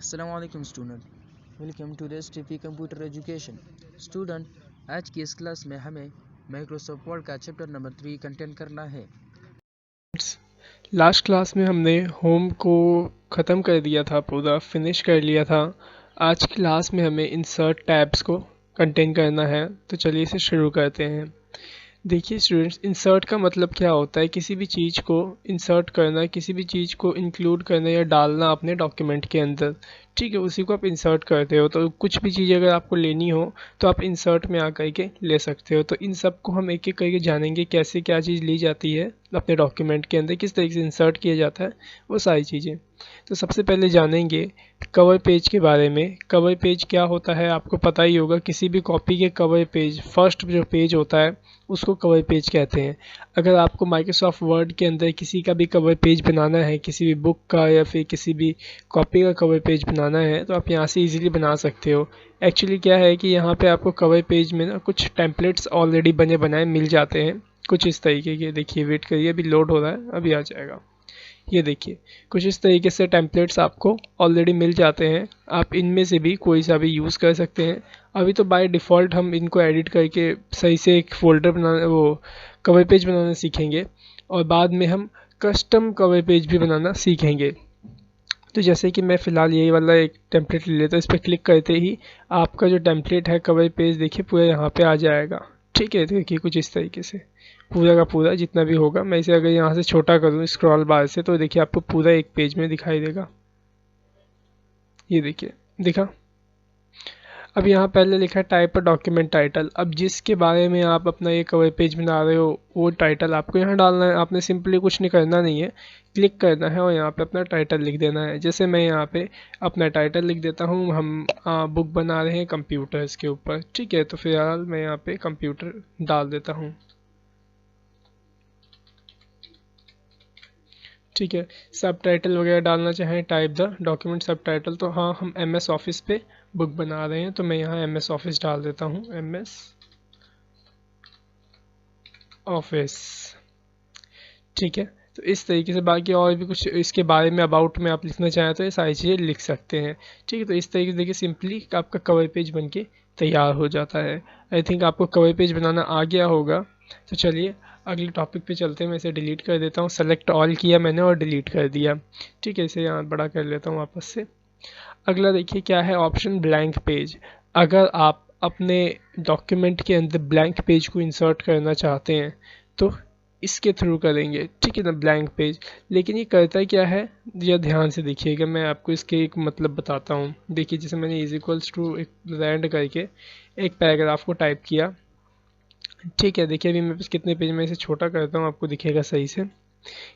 अस्सलाम वालेकुम student, welcome to rest TP computer education. Student, आज की इस क्लास में हमें माइक्रोसॉफ्ट वर्ड का चैप्टर नंबर 3 कंटेंट करना है। लास्ट क्लास में हमने होम को ख़त्म कर दिया था, पूरा फिनिश कर लिया था। आज की क्लास में हमें इंसर्ट टैब्स को कंटेन करना है, तो चलिए इसे शुरू करते हैं। देखिए स्टूडेंट्स, इंसर्ट का मतलब क्या होता है? किसी भी चीज़ को इंसर्ट करना, किसी भी चीज़ को इंक्लूड करना या डालना अपने डॉक्यूमेंट के अंदर। ठीक है, उसी को आप इंसर्ट करते हो। तो कुछ भी चीज़ अगर आपको लेनी हो तो आप इंसर्ट में आकर के ले सकते हो। तो इन सब को हम एक एक करके जानेंगे, कैसे क्या चीज़ ली जाती है अपने डॉक्यूमेंट के अंदर, किस तरीके से इंसर्ट किया जाता है, वो सारी चीज़ें। तो सबसे पहले जानेंगे कवर पेज के बारे में। कवर पेज क्या होता है आपको पता ही होगा। किसी भी कॉपी के कवर पेज, फर्स्ट जो पेज होता है उसको कवर पेज कहते हैं। अगर आपको माइक्रोसॉफ्ट वर्ड के अंदर किसी का भी कवर पेज बनाना है, किसी भी बुक का या फिर किसी भी कॉपी का कवर पेज बनाना है, तो आप यहाँ से इजीली बना सकते हो। एक्चुअली क्या है कि यहाँ पे आपको कवर पेज में ना कुछ टेम्पलेट्स ऑलरेडी बने बनाए मिल जाते हैं, कुछ इस तरीके के। देखिए, वेट करिए, अभी लोड हो रहा है, अभी आ जाएगा। ये देखिए, कुछ इस तरीके से टेम्पलेट्स आपको ऑलरेडी मिल जाते हैं। आप इनमें से भी कोई सा भी यूज़ कर सकते हैं। अभी तो बाय डिफ़ॉल्ट हम इनको एडिट करके सही से एक फ़ोल्डर बनाना, वो कवर पेज बनाना सीखेंगे, और बाद में हम कस्टम कवर पेज भी बनाना सीखेंगे। तो जैसे कि मैं फ़िलहाल यही वाला एक टेम्पलेट ले लेता हूँ। इस पर क्लिक करते ही आपका जो टेम्पलेट है कवर पेज, देखिए पूरा यहाँ पे आ जाएगा। ठीक है, देखिए कुछ इस तरीके से पूरा का पूरा जितना भी होगा। मैं इसे अगर यहाँ से छोटा करूँ स्क्रॉल बार से, तो देखिए आपको पूरा एक पेज में दिखाई देगा। ये देखिए, दिखा। अब यहाँ पहले लिखा है टाइप अ डॉक्यूमेंट टाइटल। अब जिसके बारे में आप अपना ये कवर पेज बना रहे हो वो टाइटल आपको यहाँ डालना है। आपने सिंपली कुछ नहीं करना नहीं है, क्लिक करना है और यहाँ पे अपना टाइटल लिख देना है। जैसे मैं यहाँ पे अपना टाइटल लिख देता हूँ। हम बुक बना रहे हैं कंप्यूटर्स के ऊपर। ठीक है, तो फिलहाल मैं यहाँ पे कंप्यूटर डाल देता हूँ। ठीक है, सब टाइटल वगैरह डालना चाहें, टाइप द डॉक्यूमेंट सब टाइटल। तो हाँ, हम एम एस ऑफिस पे बुक बना रहे हैं, तो मैं यहाँ एम एस ऑफिस डाल देता हूँ, एम एस ऑफिस। ठीक है, तो इस तरीके से बाकी और भी कुछ इसके बारे में अबाउट में आप लिखना चाहें तो ये सारी चीज़ें लिख सकते हैं। ठीक है, तो इस तरीके से देखिए सिंपली आपका कवर पेज बन के तैयार हो जाता है। आई थिंक आपको कवर पेज बनाना आ गया होगा। तो चलिए अगले टॉपिक पे चलते हैं। मैं इसे डिलीट कर देता हूँ। सेलेक्ट ऑल किया मैंने और डिलीट कर दिया। ठीक है, इसे यहाँ बड़ा कर लेता हूँ वापस से। अगला देखिए क्या है, ऑप्शन ब्लैंक पेज। अगर आप अपने डॉक्यूमेंट के अंदर ब्लैंक पेज को इंसर्ट करना चाहते हैं तो इसके थ्रू करेंगे। ठीक है ना, ब्लैंक पेज। लेकिन ये करता क्या है, यह ध्यान से देखिएगा। मैं आपको इसके एक मतलब बताता हूँ। देखिए, जैसे मैंने इज इक्वल्स टू एक रैंड करके एक पैराग्राफ को टाइप किया। ठीक है, देखिए अभी मेरे पास कितने पेज में इसे छोटा करता हूँ, आपको दिखेगा सही से।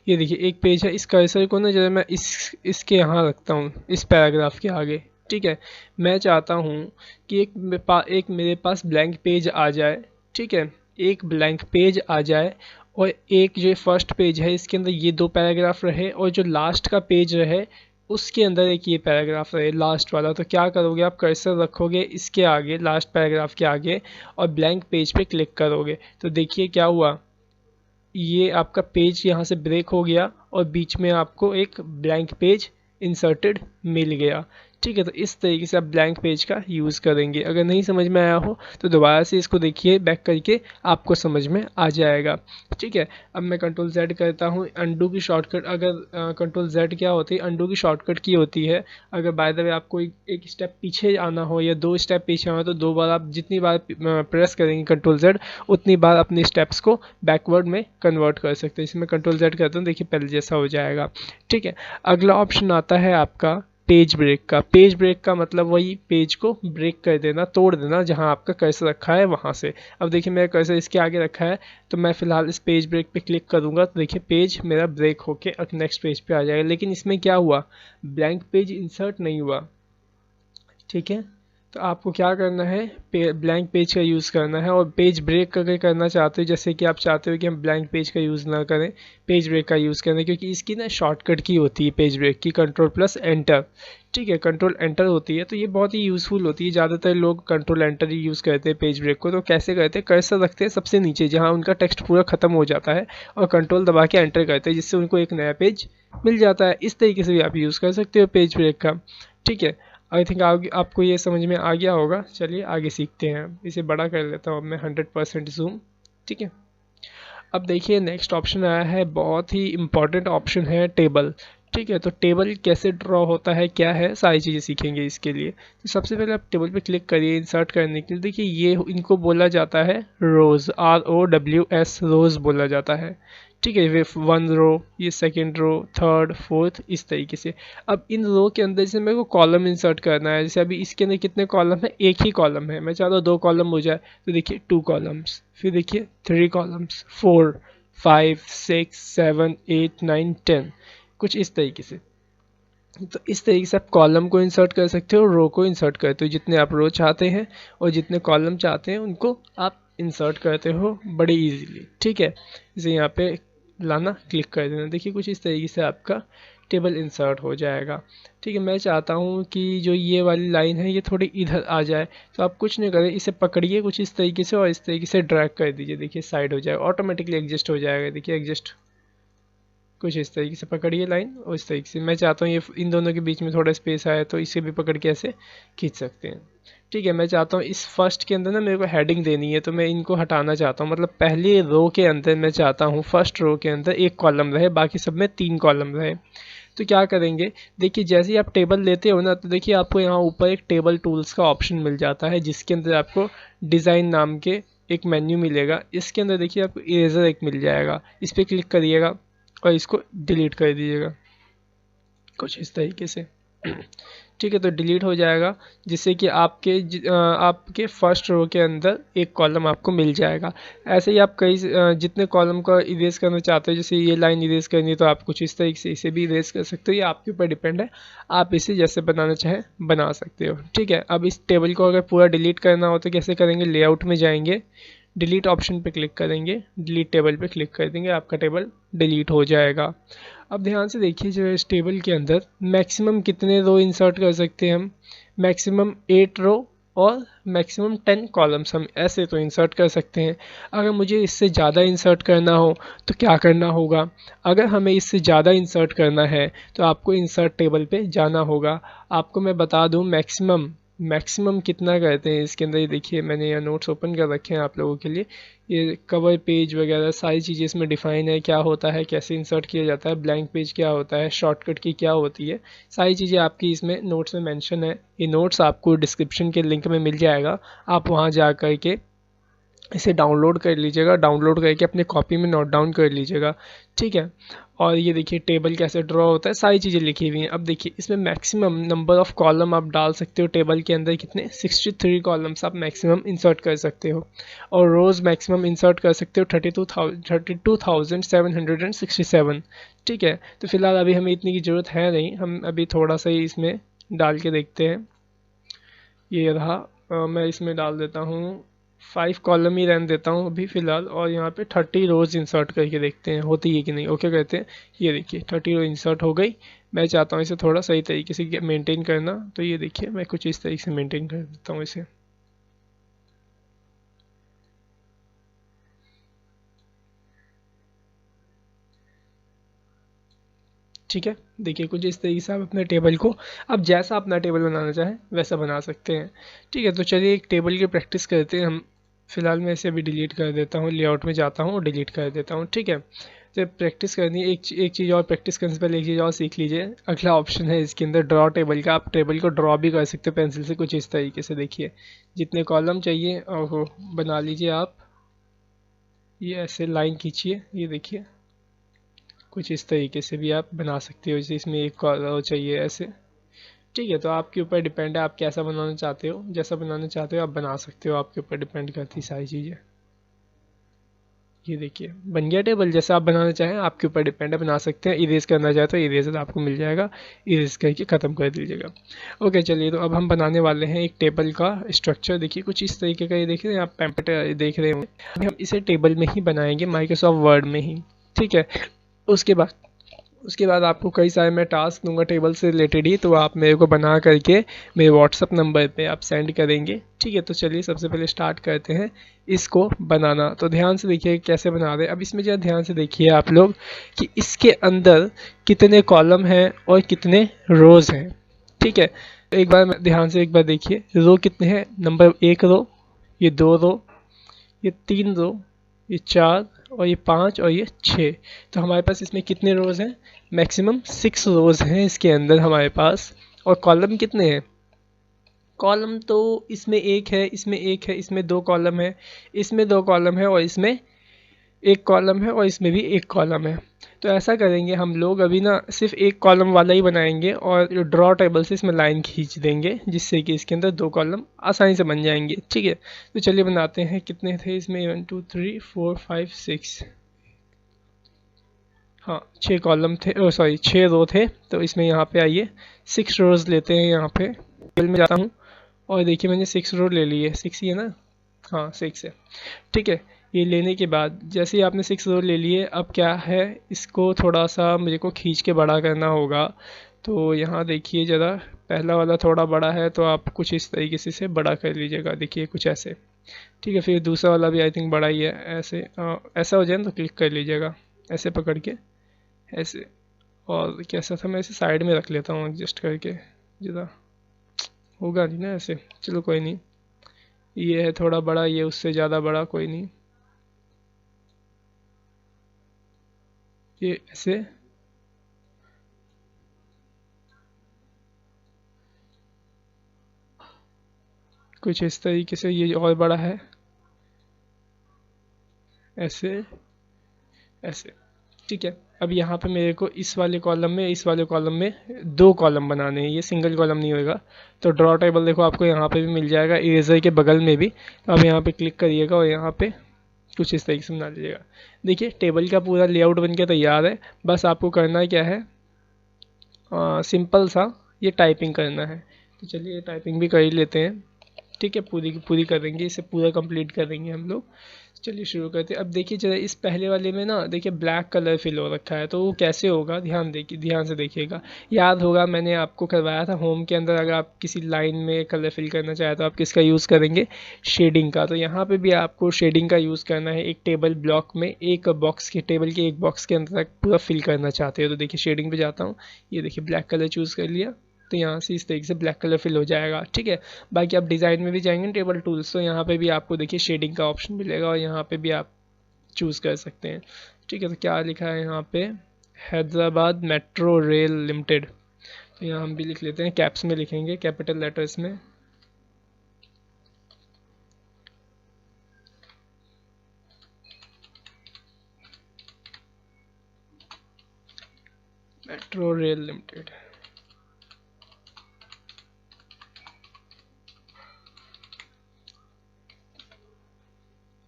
ये देखिए एक पेज है। इस कर्सर को ना जरा मैं इसके यहाँ रखता हूँ, इस पैराग्राफ के आगे। ठीक है, मैं चाहता हूँ कि एक मेरे पास ब्लैंक पेज आ जाए। ठीक है, एक ब्लैंक पेज आ जाए और एक जो फर्स्ट पेज है इसके अंदर ये दो पैराग्राफ रहे, और जो लास्ट का पेज रहे उसके अंदर एक ये पैराग्राफ रहे, लास्ट वाला। तो क्या करोगे, आप कर्सर रखोगे इसके आगे, लास्ट पैराग्राफ के आगे, और ब्लैंक पेज पे क्लिक करोगे। तो देखिए क्या हुआ, ये आपका पेज यहाँ से ब्रेक हो गया और बीच में आपको एक ब्लैंक पेज इंसर्टेड मिल गया। ठीक है, तो इस तरीके से आप ब्लैंक पेज का यूज़ करेंगे। अगर नहीं समझ में आया हो तो दोबारा से इसको देखिए बैक करके, आपको समझ में आ जाएगा। ठीक है, अब मैं कंट्रोल जेड करता हूँ। अंडू की शॉर्टकट, अगर कंट्रोल जेड क्या होती है, अंडू की शॉर्टकट की होती है। अगर बाय द वे आपको एक स्टेप पीछे आना हो या दो स्टेप पीछे आना हो, तो दो बार आप जितनी बार प्रेस करेंगे कंट्रोल जेड, उतनी बार अपने स्टेप्स को बैकवर्ड में कन्वर्ट कर सकते हैं। इसमें कंट्रोल जेड करता हूँ, देखिए पहले जैसा हो जाएगा। ठीक है, अगला ऑप्शन आता है आपका पेज ब्रेक का। पेज ब्रेक का मतलब वही पेज को ब्रेक कर देना, तोड़ देना, जहां आपका कर्सर रखा है वहां से। अब देखिए मेरा कर्सर इसके आगे रखा है, तो मैं फिलहाल इस पेज ब्रेक पे क्लिक करूंगा तो देखिए पेज मेरा ब्रेक होके नेक्स्ट पेज पे आ जाएगा। लेकिन इसमें क्या हुआ, ब्लैंक पेज इंसर्ट नहीं हुआ। ठीक है, तो आपको क्या करना है, ब्लैंक पेज का यूज़ करना है। और पेज ब्रेक अगर करना चाहते हो, जैसे कि आप चाहते हो कि हम ब्लैंक पेज का यूज़ ना करें, पेज ब्रेक का यूज़ करें, क्योंकि इसकी ना शॉर्टकट की होती है पेज ब्रेक की, कंट्रोल प्लस एंटर। ठीक है, कंट्रोल एंटर होती है, तो ये बहुत ही यूज़फुल होती है। ज़्यादातर लोग कंट्रोल एंटर ही यूज़ करते हैं पेज ब्रेक को। तो कैसे करते हैं, कर्सर रखते हैं सबसे नीचे जहाँ उनका टेक्स्ट पूरा ख़त्म हो जाता है, और कंट्रोल दबा के एंटर करते हैं, जिससे उनको एक नया पेज मिल जाता है। इस तरीके से भी आप यूज़ कर सकते हो पेज ब्रेक का। ठीक है, आई थिंक आपको ये समझ में आ गया होगा। चलिए आगे सीखते हैं। इसे बड़ा कर लेता हूँ मैं 100% जूम। ठीक है, अब देखिए नेक्स्ट ऑप्शन आया है, बहुत ही इंपॉर्टेंट ऑप्शन है, टेबल। ठीक है, तो टेबल कैसे ड्रॉ होता है, क्या है, सारी चीज़ें सीखेंगे इसके लिए। तो सबसे पहले आप टेबल पे क्लिक करिए इंसर्ट करने के लिए। देखिए ये इनको बोला जाता है रोज़, ROWS, रोज़ बोला जाता है। ठीक है, वे 1 रो, ये 2nd रो, 3rd, 4th, इस तरीके से। अब इन रो के अंदर से मेरे को कॉलम इंसर्ट करना है। जैसे अभी इसके अंदर कितने कॉलम है, एक ही कॉलम है, मैं चाहता हूँ 2 कॉलम हो जाए। तो देखिए 2 कॉलम्स, फिर देखिए 3 कॉलम्स, 4, 5, 6, 7, 8, 9, 10, कुछ इस तरीके से। तो इस तरीके से आप कॉलम को इंसर्ट कर सकते हो, रो को इंसर्ट करते हो। जितने आप रो चाहते हैं और जितने कॉलम चाहते हैं उनको आप इंसर्ट करते हो बड़े इजीली। ठीक है, जैसे यहाँ पे लाना, क्लिक कर देना, देखिए कुछ इस तरीके से आपका टेबल इंसर्ट हो जाएगा। ठीक है, मैं चाहता हूँ कि जो ये वाली लाइन है ये थोड़ी इधर आ जाए, तो आप कुछ नहीं करें, इसे पकड़िए कुछ इस तरीके से और इस तरीके से ड्रैग कर दीजिए। देखिए साइड हो जाएगा, ऑटोमेटिकली एडजस्ट हो जाएगा। देखिए एडजस्ट, कुछ इस तरीके से पकड़िए लाइन, और इस तरीके से। मैं चाहता हूँ ये इन दोनों के बीच में थोड़ा स्पेस आए, तो इसे भी पकड़ के ऐसे खींच सकते हैं। ठीक है, मैं चाहता हूँ इस फर्स्ट के अंदर ना मेरे को हेडिंग देनी है, तो मैं इनको हटाना चाहता हूँ। मतलब पहली रो के अंदर मैं चाहता हूँ, फर्स्ट रो के अंदर 1 कॉलम रहे, बाकी सब में 3 कॉलम रहे। तो क्या करेंगे, देखिए जैसे ही आप टेबल लेते हो ना, तो देखिए आपको यहाँ ऊपर एक टेबल टूल्स का ऑप्शन मिल जाता है, जिसके अंदर आपको डिज़ाइन नाम के एक मेन्यू मिलेगा। इसके अंदर देखिए आपको इरेजर एक मिल जाएगा, इस पर क्लिक करिएगा और इसको डिलीट कर दीजिएगा कुछ इस तरीके से। ठीक है, तो डिलीट हो जाएगा, जिससे कि आपके फर्स्ट रो के अंदर 1 कॉलम आपको मिल जाएगा। ऐसे ही आप जितने कॉलम का इरेज करना चाहते हो, जैसे ये लाइन इरेज करनी है तो आप कुछ इस तरीके से इसे भी इरेज कर सकते हो। ये आपके ऊपर डिपेंड है, आप इसे जैसे बनाना चाहें बना सकते हो। ठीक है, अब इस टेबल को अगर पूरा डिलीट करना हो तो कैसे करेंगे, लेआउट में जाएंगे, डिलीट ऑप्शन पे क्लिक करेंगे, डिलीट टेबल पे क्लिक कर देंगे, आपका टेबल डिलीट हो जाएगा। अब ध्यान से देखिए, जो इस टेबल के अंदर मैक्सिमम कितने रो इंसर्ट कर सकते हैं हम, मैक्सिमम 8 रो और मैक्सिमम 10 कॉलम्स हम ऐसे तो इंसर्ट कर सकते हैं। अगर मुझे इससे ज़्यादा इंसर्ट करना हो तो क्या करना होगा, अगर हमें इससे ज़्यादा इंसर्ट करना है तो आपको इंसर्ट टेबल पे जाना होगा। आपको मैं बता दूं मैक्सिमम कितना करते हैं इसके अंदर। ये देखिए मैंने यहाँ नोट्स ओपन कर रखे हैं आप लोगों के लिए। ये कवर पेज वगैरह सारी चीज़ें इसमें डिफाइन है, क्या होता है, कैसे इंसर्ट किया जाता है, ब्लैंक पेज क्या होता है, शॉर्टकट की क्या होती है, सारी चीज़ें आपकी इसमें नोट्स में मेंशन है। ये नोट्स आपको डिस्क्रिप्शन के लिंक में मिल जाएगा, आप वहाँ जा कर के इसे डाउनलोड कर लीजिएगा, डाउनलोड करके अपने कॉपी में नोट डाउन कर लीजिएगा। ठीक है, और ये देखिए टेबल कैसे ड्रॉ होता है, सारी चीज़ें लिखी हुई हैं। अब देखिए इसमें मैक्सिमम नंबर ऑफ़ कॉलम आप डाल सकते हो टेबल के अंदर, कितने 63 कॉलम्स आप मैक्सिमम इंसर्ट कर सकते हो, और रोज़ मैक्सिमम इंसर्ट कर सकते हो 32,767। ठीक है, तो फिलहाल अभी हमें इतनी की ज़रूरत है नहीं, हम अभी थोड़ा सा ही इसमें डाल के देखते हैं। ये रहा, मैं इसमें डाल देता हूँ 5 कॉलम ही रहने देता हूँ अभी फ़िलहाल, और यहाँ पे 30 रोज़ इंसर्ट करके देखते हैं होती है कि नहीं। ओके कहते हैं, ये देखिए 30 रो इंसर्ट हो गई। मैं चाहता हूँ इसे थोड़ा सही तरीके से मेंटेन करना, तो ये देखिए मैं कुछ इस तरीके से मेंटेन कर देता हूँ इसे। ठीक है, देखिए कुछ इस तरीके से आप अपने टेबल को, अब जैसा अपना टेबल बनाना चाहें वैसा बना सकते हैं। ठीक है, तो चलिए एक टेबल की प्रैक्टिस करते हैं हम। फिलहाल मैं इसे अभी डिलीट कर देता हूँ, लेआउट में जाता हूँ और डिलीट कर देता हूँ। ठीक है, तो प्रैक्टिस करनी है, एक चीज़ और प्रैक्टिस करने से पहले एक चीज़ और सीख लीजिए। अगला ऑप्शन है इसके अंदर ड्रॉ टेबल का, आप टेबल को ड्रॉ भी कर सकते हो पेंसिल से कुछ इस तरीके से। देखिए जितने कॉलम चाहिए और बना लीजिए आप, ये ऐसे लाइन खींचिए, ये देखिए कुछ इस तरीके से भी आप बना सकते हो। जैसे इसमें एक कॉलम चाहिए ऐसे। ठीक है, तो आपके ऊपर डिपेंड है आप कैसा बनाना चाहते हो, जैसा बनाना चाहते हो आप बना सकते हो, आपके ऊपर डिपेंड करती सारी चीज़ें। ये देखिए बन गया टेबल। जैसा आप बनाना चाहें आपके ऊपर डिपेंड है, बना सकते हैं। इरेज करना चाहे तो इरेजर आपको मिल जाएगा, इरेज करके ख़त्म कर दीजिएगा। ओके चलिए, तो अब हम बनाने वाले हैं एक टेबल का स्ट्रक्चर। देखिए कुछ इस तरीके का, ये देख रहे हैं आप पैम्पलेट देख रहे होंगे। अभी हम इसे टेबल में ही बनाएंगे, माइक्रोसॉफ्ट वर्ड में ही, ठीक है। उसके बाद आपको कई सारे मैं टास्क दूंगा टेबल से रिलेटेड ही, तो आप मेरे को बना करके मेरे व्हाट्सअप नंबर पे आप सेंड करेंगे, ठीक है। तो चलिए सबसे पहले स्टार्ट करते हैं इसको बनाना। तो ध्यान से देखिए कैसे बना रहे हैं। अब इसमें जो ध्यान से देखिए आप लोग कि इसके अंदर कितने कॉलम हैं और कितने रोज़ हैं, ठीक है। तो एक बार ध्यान से एक बार देखिए, रो कितने हैं। नंबर 1 रो, ये 2 रो, ये 3 रो, ये 4 और ये 5 और ये 6। तो हमारे पास इसमें कितने रोज़ हैं? मैक्सिमम 6 रोज़ हैं इसके अंदर हमारे पास। और कॉलम कितने हैं? कॉलम तो इसमें एक है, इसमें एक है, इसमें 2 कॉलम है, इसमें 2 कॉलम है और इसमें एक कॉलम है और इसमें भी एक कॉलम है। तो ऐसा करेंगे हम लोग अभी ना, सिर्फ एक कॉलम वाला ही बनाएंगे और ड्रॉ टेबल से इसमें लाइन खींच देंगे, जिससे कि इसके अंदर 2 कॉलम आसानी से बन जाएंगे, ठीक है। तो चलिए बनाते हैं। कितने थे इसमें? 1 2 3 4 5 6, हाँ 6 कॉलम थे, ओ सॉरी 6 रो थे। तो इसमें यहाँ पे आइए 6 रोज लेते हैं। यहाँ पे टेबल में जाता हूँ और देखिए मैंने 6 रो ले लिए। 6 ही है ना? हाँ 6 है, ठीक है। ये लेने के बाद जैसे ही आपने 6 रो ले लिए, अब क्या है, इसको थोड़ा सा मुझे को खींच के बड़ा करना होगा। तो यहाँ देखिए ज़रा, पहला वाला थोड़ा बड़ा है तो आप कुछ इस तरीके से इसे बड़ा कर लीजिएगा, देखिए कुछ ऐसे, ठीक है। फिर दूसरा वाला भी आई थिंक बड़ा ही है, ऐसे ऐसा हो जाए ना तो क्लिक कर लीजिएगा, ऐसे पकड़ के ऐसे। और कैसा था, मैं इसे साइड में रख लेता हूँ एडजस्ट करके, ज़रा होगा नहीं ना ऐसे, चलो कोई नहीं। ये है थोड़ा बड़ा, ये उससे ज़्यादा बड़ा, कोई नहीं। ये ऐसे, कुछ इस तरीके से। ये और बड़ा है, ऐसे ऐसे, ठीक है। अब यहाँ पे मेरे को इस वाले कॉलम में, इस वाले कॉलम में 2 कॉलम बनाने हैं, ये सिंगल कॉलम नहीं होएगा। तो ड्रॉ टेबल देखो आपको यहाँ पे भी मिल जाएगा, इरेजर के बगल में भी। तो आप यहाँ पे क्लिक करिएगा और यहाँ पे कुछ इस तरीके से बना लीजिएगा। देखिए टेबल का पूरा लेआउट बन के तैयार है। बस आपको करना क्या है, सिंपल सा ये टाइपिंग करना है। तो चलिए टाइपिंग भी कर ही लेते हैं, ठीक है। पूरी की पूरी करेंगे, इसे पूरा कंप्लीट करेंगे हम लोग। चलिए शुरू करते हैं। अब देखिए जरा, इस पहले वाले में ना देखिए ब्लैक कलर फिल हो रखा है, तो वो कैसे होगा, ध्यान से देखिएगा। याद होगा मैंने आपको करवाया था होम के अंदर, अगर आप किसी लाइन में कलर फिल करना चाहें तो आप किसका यूज़ करेंगे? शेडिंग का। तो यहाँ पे भी आपको शेडिंग का यूज़ करना है। एक टेबल ब्लॉक में, एक बॉक्स के, टेबल के एक बॉक्स के अंदर तक पूरा फिल करना चाहते हो तो देखिए शेडिंग पे जाता हूँ। ये देखिए ब्लैक कलर चूज़ कर लिया, तो यहाँ से इस तरीके से ब्लैक कलर फिल हो जाएगा, ठीक है। बाकी आप डिज़ाइन में भी जाएंगे टेबल टूल्स, तो यहाँ पे भी आपको देखिए शेडिंग का ऑप्शन मिलेगा और यहाँ पे भी आप चूज़ कर सकते हैं, ठीक है। तो क्या लिखा है यहाँ पे? Hyderabad metro rail limited. तो यहाँ हम भी लिख लेते हैं, कैप्स में लिखेंगे, कैपिटल लेटर्स में। मेट्रो रेल लिमिटेड,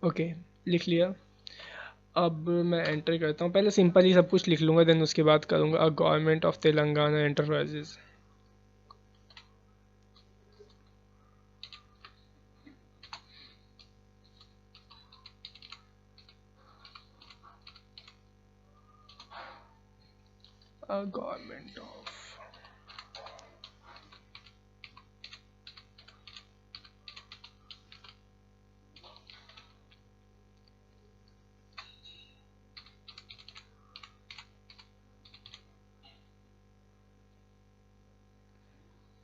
ओके लिख लिया। अब मैं एंटर करता हूँ। पहले सिंपल ही सब कुछ लिख लूँगा, देन उसके बाद करूँगा a government of Telangana enterprises. A government of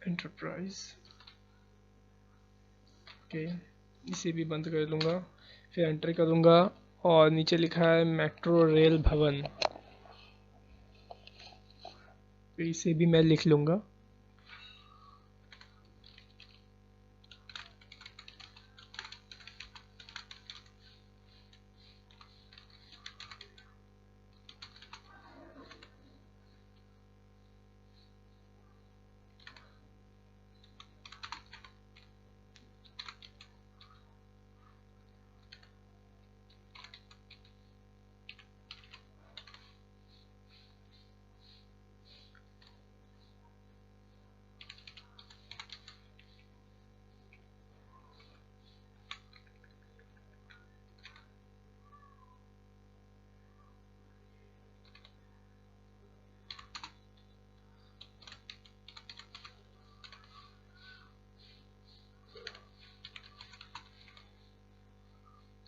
enterprise, okay. इसे भी बंद कर लूँगा, फिर एंटर करूँगा और नीचे लिखा है मेट्रो रेल भवन, तो इसे भी मैं लिख लूँगा।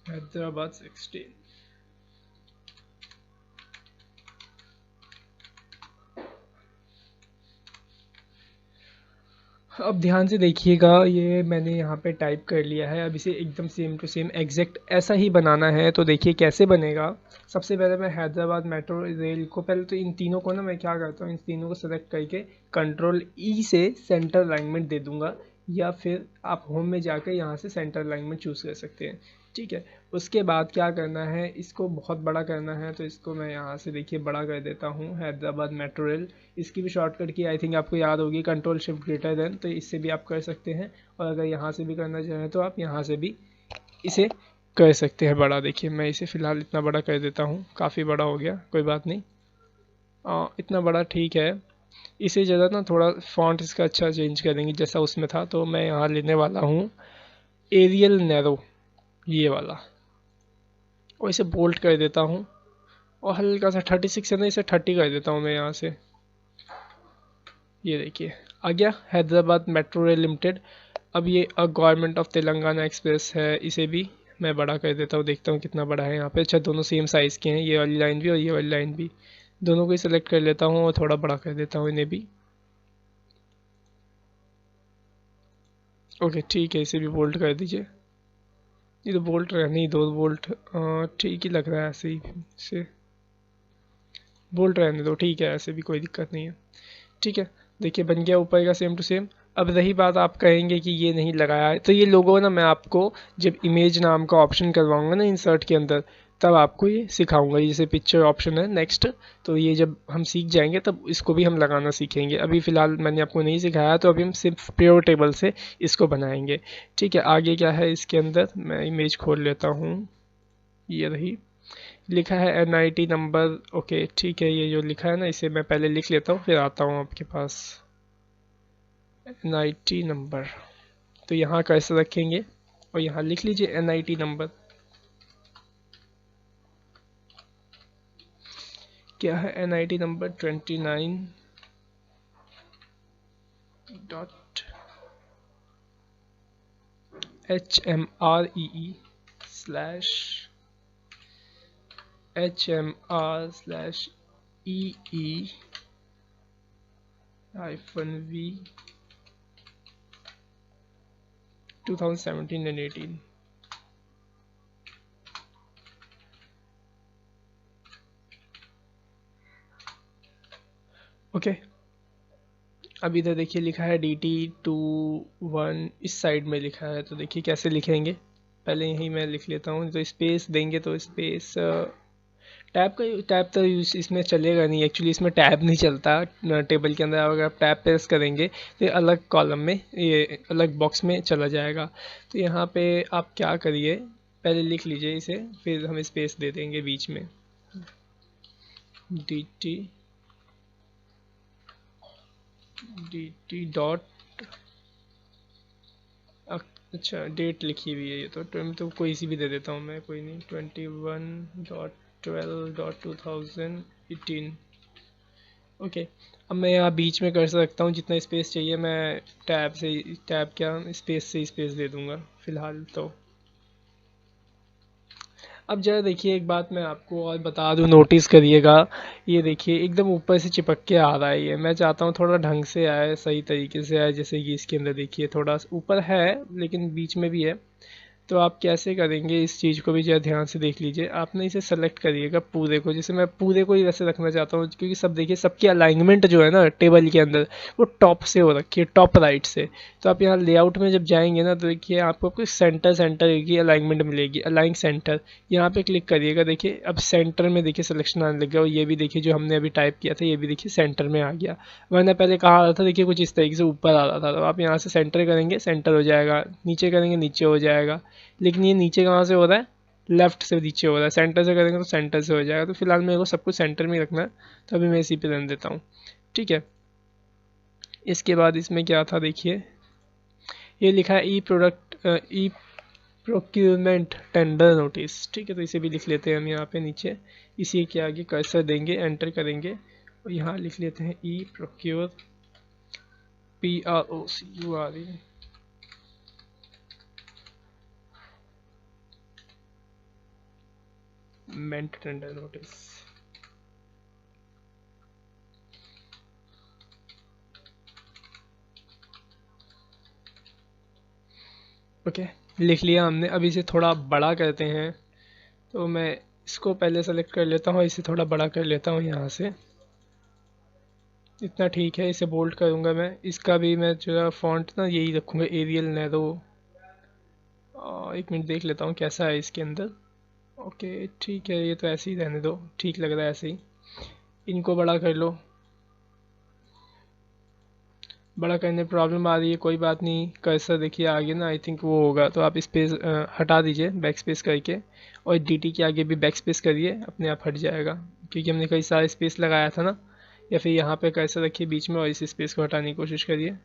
हैदराबाद 16। अब ध्यान से देखिएगा, ये मैंने यहाँ पे टाइप कर लिया है। अब इसे एकदम सेम टू सेम एग्जैक्ट ऐसा ही बनाना है। तो देखिए कैसे बनेगा। सबसे पहले मैं हैदराबाद मेट्रो रेल को, पहले तो इन तीनों को ना मैं क्या करता हूँ, इन तीनों को सेलेक्ट करके कंट्रोल ई से सेंटर अलाइनमेंट दे दूंगा, या फिर आप होम में जाकर यहाँ से सेंटर अलाइनमेंट चूज़ कर सकते हैं। ठीक है, उसके बाद क्या करना है, इसको बहुत बड़ा करना है। तो इसको मैं यहाँ से देखिए बड़ा कर देता हूँ, हैदराबाद मेट्रो रेल। इसकी भी शॉर्टकट की आई थिंक आपको याद होगी, कंट्रोल शिफ्ट ग्रेटर देन, तो इससे भी आप कर सकते हैं। और अगर यहाँ से भी करना चाहें तो आप यहाँ से भी इसे कर सकते हैं बड़ा। देखिए मैं इसे फ़िलहाल इतना बड़ा कर देता हूँ, काफ़ी बड़ा हो गया, कोई बात नहीं, इतना बड़ा ठीक है। इसे ज़्यादा ना थोड़ा फॉन्ट इसका अच्छा चेंज करेंगे जैसा उसमें था। तो मैं यहाँ लेने वाला हूँ एरियल नैरो, ये वाला, और इसे बोल्ट कर देता हूँ। और हल्का सा 36 है ना, इसे 30 कर देता हूँ मैं यहाँ से। ये देखिए आ गया हैदराबाद मेट्रो रेल लिमिटेड। अब ये गवर्नमेंट ऑफ तेलंगाना एक्सप्रेस है, इसे भी मैं बड़ा कर देता हूँ, देखता हूँ कितना बड़ा है यहाँ पे। अच्छा दोनों सेम साइज़ के हैं, ये वाली लाइन भी और ये वाली लाइन भी, दोनों को ही सिलेक्ट कर लेता हूँ और थोड़ा बड़ा कर देता हूँ इन्हें भी। ओके ठीक है, इसे भी बोल्ट कर दीजिए। ये तो बोल्ट रहने ही दो, बोल्ट ठीक ही लग रहा है ऐसे ही, से बोल्ट रहने दो, ठीक है, ऐसे भी कोई दिक्कत नहीं है। ठीक है, देखिए बन गया ऊपर का सेम टू सेम। अब रही बात, आप कहेंगे कि ये नहीं लगाया है, तो ये लोगो ना मैं आपको जब इमेज नाम का ऑप्शन करवाऊंगा ना इंसर्ट के अंदर, तब आपको ये सिखाऊंगा। जैसे पिक्चर ऑप्शन है नेक्स्ट, तो ये जब हम सीख जाएंगे तब इसको भी हम लगाना सीखेंगे। अभी फ़िलहाल मैंने आपको नहीं सिखाया, तो अभी हम सिर्फ प्योर टेबल से इसको बनाएंगे। ठीक है, आगे क्या है इसके अंदर, मैं इमेज खोल लेता हूँ। ये रही, लिखा है NIT नंबर। ओके ठीक है, ये जो लिखा है ना इसे मैं पहले लिख लेता हूँ, फिर आता हूँ आपके पास। NIT नंबर, तो यहाँ कैसे रखेंगे, और यहाँ लिख लीजिए NIT नंबर। क्या है NIT number 29.HMREE/HMR/EE -V 2017 and 18। Okay अब इधर देखिए लिखा है DT21, इस साइड में लिखा है। तो देखिए कैसे लिखेंगे, पहले यही मैं लिख लेता हूँ। तो स्पेस देंगे, तो स्पेस टैब तो यूज इसमें चलेगा नहीं, एक्चुअली इसमें टैब नहीं चलता टेबल के अंदर। अगर आप टैब प्रेस करेंगे तो ये अलग कॉलम में, ये अलग बॉक्स में चला जाएगा। तो यहाँ पे आप क्या करिए, पहले लिख लीजिए इसे, फिर हम स्पेस दे देंगे बीच में। dt डॉट, अच्छा डेट लिखी हुई है ये तो कोई सी भी दे देता हूँ मैं, कोई नहीं, 21.12.2018। ओके अब मैं यहाँ बीच में कर सकता हूँ, जितना स्पेस चाहिए मैं टैब क्या स्पेस से स्पेस दे दूँगा फ़िलहाल तो। अब जरा देखिए एक बात मैं आपको और बता दूं, नोटिस करिएगा, ये देखिए एकदम ऊपर से चिपक के आ रहा है। ये मैं चाहता हूँ थोड़ा ढंग से आए, सही तरीके से आए। जैसे कि इसके अंदर देखिए थोड़ा ऊपर है लेकिन बीच में भी है। तो आप कैसे करेंगे इस चीज़ को भी जरा ध्यान से देख लीजिए। आपने इसे सेलेक्ट करिएगा पूरे को, जैसे मैं पूरे को ही वैसे रखना चाहता हूँ, क्योंकि सब देखिए सबकी अलाइनमेंट जो है ना टेबल के अंदर वो टॉप से हो रखी है, टॉप राइट से। तो आप यहाँ लेआउट में जब जाएंगे ना, तो देखिए आपको कुछ सेंटर की अलाइनमेंट मिलेगी, अलाइन सेंटर, यहाँ पे क्लिक करिएगा। देखिए अब सेंटर में देखिए सिलेक्शन आने लग गया, और ये भी देखिए जो हमने अभी टाइप किया था ये भी देखिए सेंटर में आ गया। वरना पहले कहाँ आ रहा था, देखिए कुछ इस तरीके से ऊपर आ रहा था। तो आप यहाँ से सेंटर करेंगे, सेंटर हो जाएगा, नीचे करेंगे नीचे हो जाएगा। लेकिन ये नीचे कहाँ से हो रहा है, लेफ्ट से नीचे हो रहा है। सेंटर से करेंगे तो सेंटर से हो जाएगा। तो फिलहाल मेरे को सब कुछ सेंटर में ही रखना है, तो अभी मैं इसी पे रहने देता हूँ। ठीक है, इसके बाद इसमें क्या था देखिए, ये लिखा है ई प्रोक्यूरमेंट टेंडर नोटिस। ठीक है, तो इसे भी लिख लेते हैं हम यहाँ पे नीचे, इसी के आगे कर्सर देंगे, एंटर करेंगे और यहाँ लिख लेते हैं ई प्रोक्यूर, PROCURE। मेंट टेंडर नोटिस। ओके, लिख लिया हमने। अब इसे थोड़ा बड़ा करते हैं, तो मैं इसको पहले सेलेक्ट कर लेता हूँ, इसे थोड़ा बड़ा कर लेता हूँ यहाँ से, इतना ठीक है। इसे बोल्ड करूँगा मैं। इसका भी मैं जो फॉन्ट ना यही रखूँगा, एरियल नैरो। एक मिनट देख लेता हूँ कैसा है इसके अंदर। ओके ठीक है, ये तो ऐसे ही रहने दो, ठीक लग रहा है ऐसे ही। इनको बड़ा कर लो। बड़ा करने में प्रॉब्लम आ रही है, कोई बात नहीं। कर्सर देखिए आगे ना, आई थिंक वो होगा, तो आप स्पेस हटा दीजिए बैक स्पेस करके, और dt के आगे भी बैक स्पेस करिए, अपने आप हट जाएगा, क्योंकि हमने कई सारे स्पेस लगाया था ना। या फिर यहाँ पे कर्सर रखिए बीच में और इस स्पेस को हटाने की कोशिश करिए।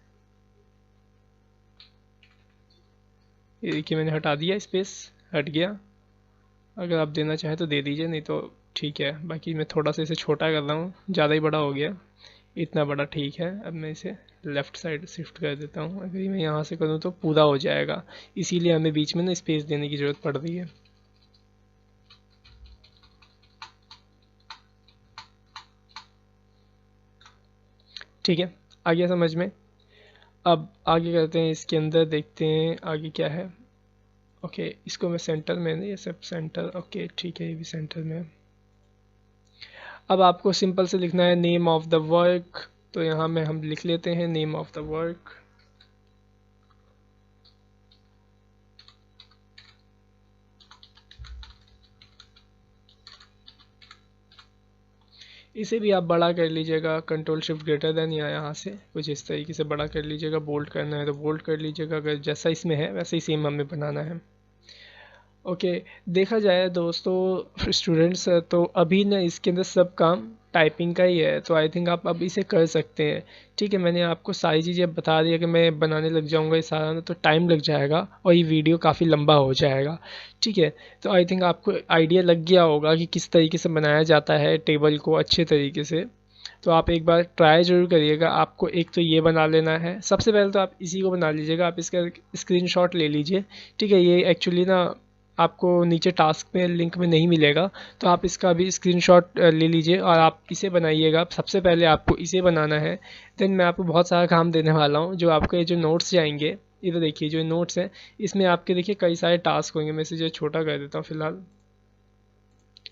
ये देखिए मैंने हटा दिया, स्पेस हट गया। अगर आप देना चाहें तो दे दीजिए, नहीं तो ठीक है। बाकी मैं थोड़ा सा इसे छोटा कर रहा हूँ, ज़्यादा ही बड़ा हो गया। इतना बड़ा ठीक है। अब मैं इसे लेफ़्ट साइड शिफ्ट कर देता हूँ। अगर मैं यहाँ से करूँ तो पूरा हो जाएगा, इसीलिए हमें बीच में ना स्पेस देने की ज़रूरत पड़ रही है। ठीक है, आ गया समझ में। अब आगे करते हैं, इसके अंदर देखते हैं आगे क्या है। ओके, इसको मैं सेंटर में, ये सब सेंटर। ओके ठीक है, ये भी सेंटर में। अब आपको सिंपल से लिखना है नेम ऑफ द वर्क, तो यहाँ में हम लिख लेते हैं नेम ऑफ द वर्क। इसे भी आप बड़ा कर लीजिएगा, कंट्रोल शिफ्ट ग्रेटर देन, या यहाँ से कुछ इस तरीके से बड़ा कर लीजिएगा। बोल्ड करना है तो बोल्ड कर लीजिएगा, अगर जैसा इसमें है वैसे ही सेम हमें बनाना है। ओके, देखा जाए दोस्तों स्टूडेंट्स, तो अभी ना इसके अंदर सब काम टाइपिंग का ही है, तो आई थिंक आप अब इसे कर सकते हैं। ठीक है, मैंने आपको सारी चीज़ें बता दी है कि मैं बनाने लग जाऊंगा ये सारा ना, तो टाइम लग जाएगा और ये वीडियो काफ़ी लंबा हो जाएगा। ठीक है, तो आई थिंक आपको आइडिया लग गया होगा कि किस तरीके से बनाया जाता है टेबल को अच्छे तरीके से। तो आप एक बार ट्राई ज़रूर करिएगा। आपको एक तो ये बना लेना है, सबसे पहले तो आप इसी को बना लीजिएगा। आप इसका स्क्रीनशॉट ले लीजिए। ठीक है, ये एक्चुअली ना आपको नीचे टास्क में लिंक में नहीं मिलेगा, तो आप इसका भी स्क्रीनशॉट ले लीजिए और आप इसे बनाइएगा। सबसे पहले आपको इसे बनाना है, देन मैं आपको बहुत सारा काम देने वाला हूँ। जो आपके जो नोट्स जाएंगे, इधर देखिए जो नोट्स हैं, इसमें आपके देखिए कई सारे टास्क होंगे। मैं इसे जो छोटा कर देता हूँ फिलहाल।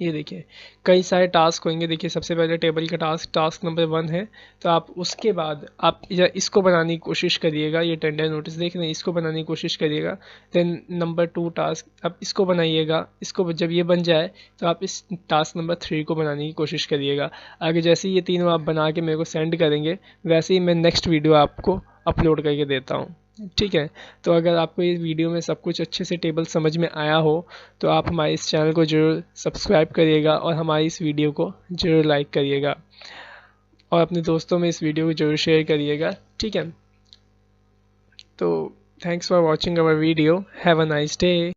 ये देखिए कई सारे टास्क होंगे। देखिए सबसे पहले टेबल का टास्क नंबर 1 है, तो आप उसके बाद आप इसको बनाने की कोशिश करिएगा। ये टेंडर नोटिस देख रहे हैं, इसको बनाने की कोशिश करिएगा। देन नंबर 2 टास्क आप इसको बनाइएगा। इसको जब ये बन जाए तो आप इस टास्क नंबर 3 को बनाने की कोशिश करिएगा। आगे जैसे ये तीनों आप बना के मेरे को सेंड करेंगे, वैसे ही मैं नेक्स्ट वीडियो आपको अपलोड करके देता हूँ। ठीक है, तो अगर आपको इस वीडियो में सब कुछ अच्छे से टेबल समझ में आया हो, तो आप हमारे इस चैनल को जरूर सब्सक्राइब करिएगा और हमारी इस वीडियो को जरूर लाइक करिएगा, और अपने दोस्तों में इस वीडियो को जरूर शेयर करिएगा। ठीक है, तो thanks for watching our video. Have a nice day.